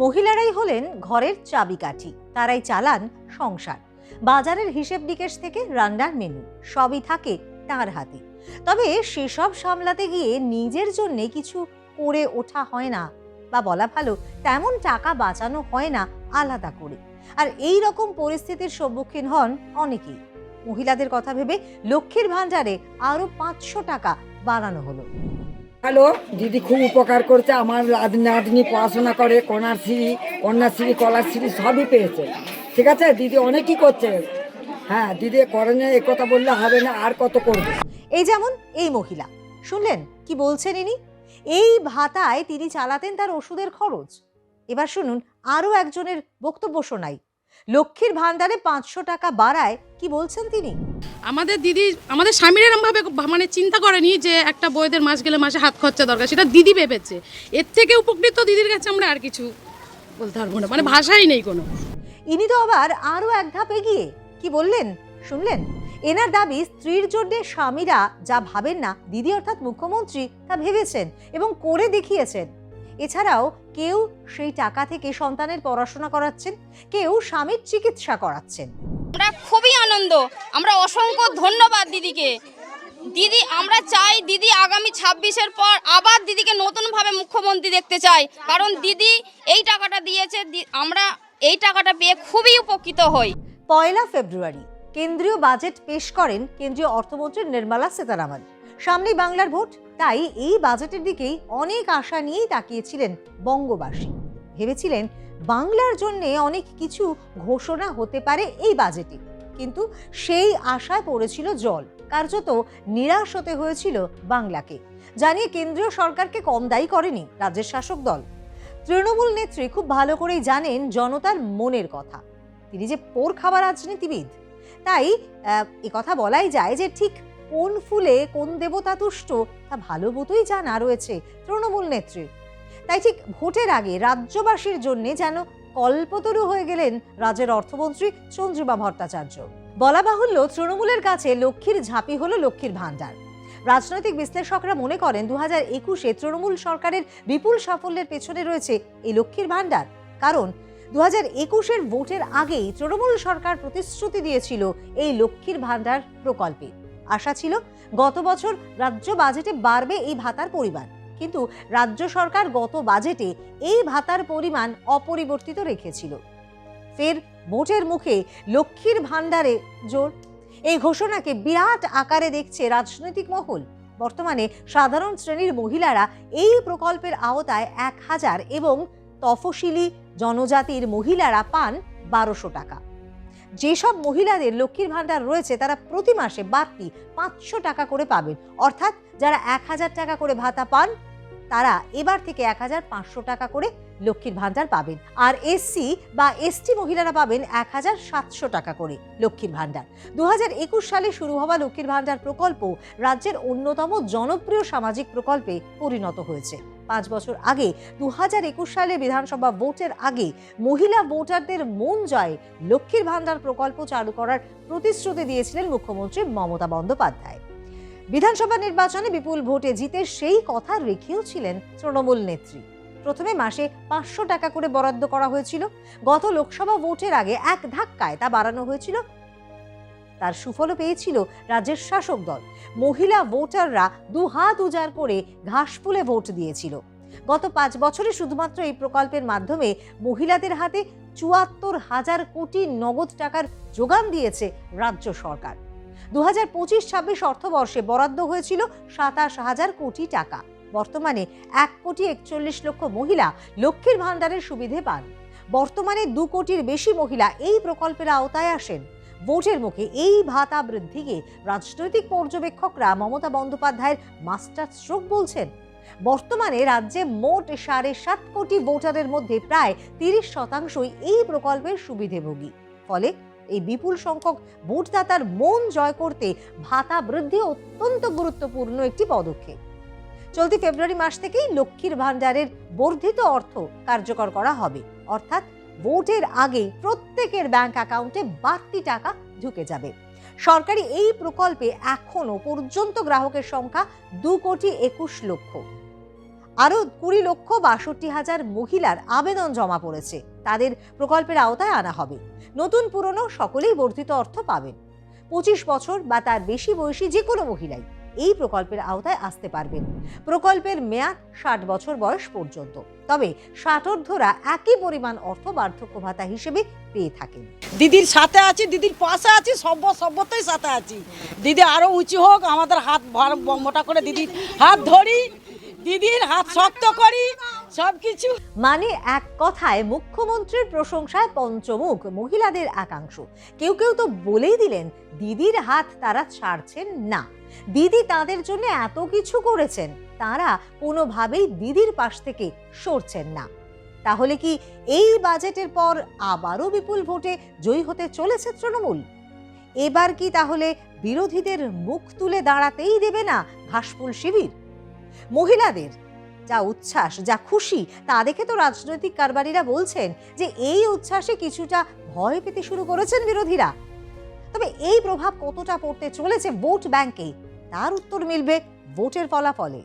মহিলারাই হলেন ঘরের চাবিকাঠি, তারাই চালান সংসার। বাজারের হিসেব নিকেশ থেকে রান্নার মেনু সবই থাকে তার হাতে। তবে সেসব সামলাতে গিয়ে নিজের জন্য কিছু করে ওঠা হয় না, বা বলা ভালো তেমন টাকা বাঁচানো হয় না আলাদা করে। আর এই রকম পরিস্থিতির সম্মুখীন হন অনেকেই। মহিলাদের কথা ভেবে লক্ষ্মীর ভান্ডারে আরো 500 টাকা বাড়ানো হলো। হ্যালো দিদি, খুব উপকার করছে। আমার নাতনি পড়াশোনা করে, কন্যাশ্রী কলাশ্রী সবই পেয়েছে। ঠিক আছে দিদি, অনেকই করছে। হ্যাঁ দিদি করেন, এ কথা বললে হবে না, আর কত করবে। এই যেমন এই মহিলা, শুনলেন কি বলছেন ইনি? এই ভাতায় তিনি চালাতেন তার ওষুধের খরচ। এবার শুনুন আরো একজনের বক্তব্য শোনাই। লক্ষ্মীর ভান্ডারে 500 টাকা বাড়ায় কি বলছেন তিনি। আমাদের দিদি, আমাদের স্বামীর এরমভাবে মানে চিন্তা করেনি যে একটা বউদের মাস গেলে মাসে হাত খরচা দরকার, সেটা দিদি ভেবেছে। এর থেকে উপকৃত দিদির কাছে আমরা আর কিছু বলতে পারবো না, মানে ভাষাই নেই কোনো। ইনি তো আবার আরো এক ধাপ এগিয়ে কি বললেন শুনলেন? এনার দাবি, স্ত্রীর জন্য স্বামীরা যা ভাবেন না, দিদি অর্থাৎ মুখ্যমন্ত্রী তা ভেবেছেন এবং করে দেখিয়েছেন। এছাড়াও কেউ সেই টাকা থেকে সন্তানের পড়াশোনা করাচ্ছেন, কেউ স্বামীর চিকিৎসা করাচ্ছেন। আমরা খুবই আনন্দ, আমরা অসংখ্য ধন্যবাদ দিদিকে। দিদি, আমরা চাই দিদি আগামী 26-এর পর আবার দিদিকে নতুনভাবে মুখ্যমন্ত্রী দেখতে চাই, কারণ দিদি এই টাকাটা দিয়েছে, আমরা এই টাকাটা পেয়ে খুবই উপকৃত হই। 1 ফেব্রুয়ারি কেন্দ্রীয় বাজেট পেশ করেন কেন্দ্রীয় অর্থমন্ত্রী নির্মলা সীতারামন। সামনেই বাংলার ভোট, তাই এই বাজেটের দিকেই অনেক আশা নিয়েই তাকিয়েছিলেন বঙ্গবাসী। ভেবেছিলেন বাংলার জন্য অনেক কিছু ঘোষণা হতে পারে এই বাজেটে, কিন্তু সেই আশায় পড়েছিল জল। কার্যত নিরাশ হতে হয়েছিল বাংলাকে। জানিয়ে কেন্দ্রীয় সরকারকে কম দায়ী করেনি রাজ্যের শাসক দল। তৃণমূল নেত্রী খুব ভালো করেই জানেন জনতার মনের কথা। তিনি যে পোর খাওয়া রাজনীতিবিদ, তাই কথা বলাই যায় যে ঠিক কোন ফুলে কোন দেবতা তুষ্ট তা ভালো মতোই জানা রয়েছে তৃণমূল নেত্রী। তাই ঠিক ভোটের আগে রাজ্যবাসীর জন্য যেন কল্পতরু হয়ে গেলেন রাজ্যের অর্থমন্ত্রী চন্দ্রিমা ভট্টাচার্য। বলা বাহুল্য, তৃণমূলের কাছে লক্ষ্মীর ঝাঁপি হলো লক্ষ্মীর ভান্ডার। রাজনৈতিক বিশ্লেষকরা মনে করেন 2021-এ তৃণমূল সরকারের বিপুল সাফল্যের পেছনে রয়েছে এই লক্ষ্মীর ভান্ডার। কারণ 2021-এর ভোটের আগেই তৃণমূল সরকার প্রতিশ্রুতি দিয়েছিল এই লক্ষ্মীর ভান্ডার প্রকল্পে। আশা ছিল গত বছর রাজ্য বাজেটে বাড়বে এই ভাতার পরিমাণ, কিন্তু রাজ্য সরকার গত বাজেটে এই ভাতার পরিমাণ অপরিবর্তিত রেখেছিল। ফের ভোটের মুখে লক্ষ্মীর ভান্ডারে জোর। এই ঘোষণাকে বিরাট আকারে দেখছে রাজনৈতিক মহল। বর্তমানে সাধারণ শ্রেণীর মহিলারা এই প্রকল্পের আওতায় 1000 এবং তফসিলি জনজাতির মহিলারা পান 1200 টাকা। যেসব মহিলাদের লক্ষ্মীর ভান্ডার রয়েছে তারা প্রতি মাসে বাড়তি 500 টাকা করে পাবেন। অর্থাৎ যারা 1000 টাকা করে ভাতা পান তারা এবার থেকে 1500 টাকা করে লক্ষ্মীর ভান্ডার পাবেন। আর এসসি বা এসটি মহিলারা পাবেন 1700 টাকা করে লক্ষ্মীর ভান্ডার। 2021 সালে শুরু হওয়া লক্ষ্মীর ভান্ডার প্রকল্প রাজ্যের অন্যতম জনপ্রিয় সামাজিক প্রকল্পে পরিণত হয়েছে। 5 বছর আগে 2021 সালে বিধানসভা ভোটের আগে মহিলা ভোটারদের মন জয়ে লক্ষ্মীর ভান্ডার প্রকল্প চালু করার প্রতিশ্রুতি দিয়েছিলেন মুখ্যমন্ত্রী মমতা বন্দ্যোপাধ্যায়। বিধানসভা নির্বাচনে বিপুল ভোটে জিতে সেই কথা রেখেও ছিলেন তৃণমূল নেত্রী। প্রথমে মাসে 500 টাকা করে বরাদ্দ করা হয়েছিল। গত লোকসভা ভোটের আগে এক ধাক্কায় তা বাড়ানো হয়েছিল। তার সুফলও পেয়েছিল রাজ্যের শাসক দল। মহিলা ভোটাররা 2 হাত উজাড় করে ঘাসফুলে ভোট দিয়েছিল। গত 5 বছরে শুধুমাত্র এই প্রকল্পের মাধ্যমে মহিলাদের হাতে 74,000 কোটি নগদ টাকার যোগান দিয়েছে রাজ্য সরকার। 2025-26 অর্থবর্ষে বরাদ্দ হয়েছিল 27,000 কোটি টাকা। বর্তমানে 1,41,00,000 মহিলা লক্ষ্মীর ভান্ডারের সুবিধে পান। বর্তমানে 2 কোটির বেশি মহিলা এই প্রকল্পের আওতায় আসেন। ভোটের মুখে এই ভাতা বৃদ্ধিকে রাজনৈতিক পর্যবেক্ষকরা মমতা বন্দ্যোপাধ্যায়ের মাস্টার স্ট্রোক বলছেন। বর্তমানে রাজ্যে মোট 7.5 কোটি ভোটারের মধ্যে প্রায় 30% এই প্রকল্পের সুবিধেভোগী। ফলে এই বিপুল সংখ্যক ভোটদাতার মন জয় করতে ভাতা বৃদ্ধি অত্যন্ত গুরুত্বপূর্ণ একটি পদক্ষেপ। চলতি ফেব্রুয়ারি মাস থেকেই লক্ষ্মীর ভান্ডারের বর্ধিত অর্থ কার্যকর করা হবে। অর্থাৎ ভোটের আগে প্রত্যেকের ব্যাংক অ্যাকাউন্টে বাড়তি টাকা ঢুকে যাবে। সরকারি এই প্রকল্পে এখনো পর্যন্ত গ্রাহকের সংখ্যা 2,21,00,000। আরও 20,62,000 মহিলার আবেদন জমা পড়েছে, তাদের প্রকল্পের আওতায় আনা হবে। নতুন পুরনো সকলেই বর্ধিত অর্থ পাবেন। 25 বছর বা তার বেশি বয়সী যে কোনো মহিলাই এই প্রকল্পের আওতায় আসতে পারবেন। প্রকল্পের মেয়াদ 60 বছর বয়স পর্যন্ত। তবে 60ঊর্ধ্বরা একই পরিমাণ অর্থ বার্ধক্য ভাতা হিসেবে পেয়ে থাকেন। দিদির সাথে আছি, দিদির পাশে আছি, সর্বতই সাথে আছি। দিদি আরো উঁচু হোক, আমাদের হাত মোটা করে দিদির হাত ধরি, দিদির হাত শক্ত করি, সবকিছু। মানে এক কথায় মুখ্যমন্ত্রীর প্রশংসায় পঞ্চমুখ মহিলাদের একাংশ। কেউ কেউ তো বলেই দিলেন দিদির হাত তারা ছাড়ছেন না। দিদি তাদের জন্য এত কিছু করেছেন, তারা কোনোভাবেই দিদির পাশ থেকে সরছেন না। তাহলে কি এই বাজেটের পর আবারও বিপুল ভোটে জয়ী হতে চলেছে তৃণমূল? এবার কি তাহলে বিরোধীদের মুখ তুলে দাঁড়াতেই দেবে না ঘাসফুল শিবির? মহিলাদের যা উচ্ছ্বাস, যা খুশি, তা দেখে তো রাজনৈতিক কারবারিরা বলছেন যে এই উচ্ছ্বাসে কিছুটা ভয় পেতে শুরু করেছেন বিরোধীরা। তবে এই প্রভাব কতটা পড়তে চলেছে ভোট ব্যাংকে, তার উত্তর মিলবে ভোটের ফলাফলে।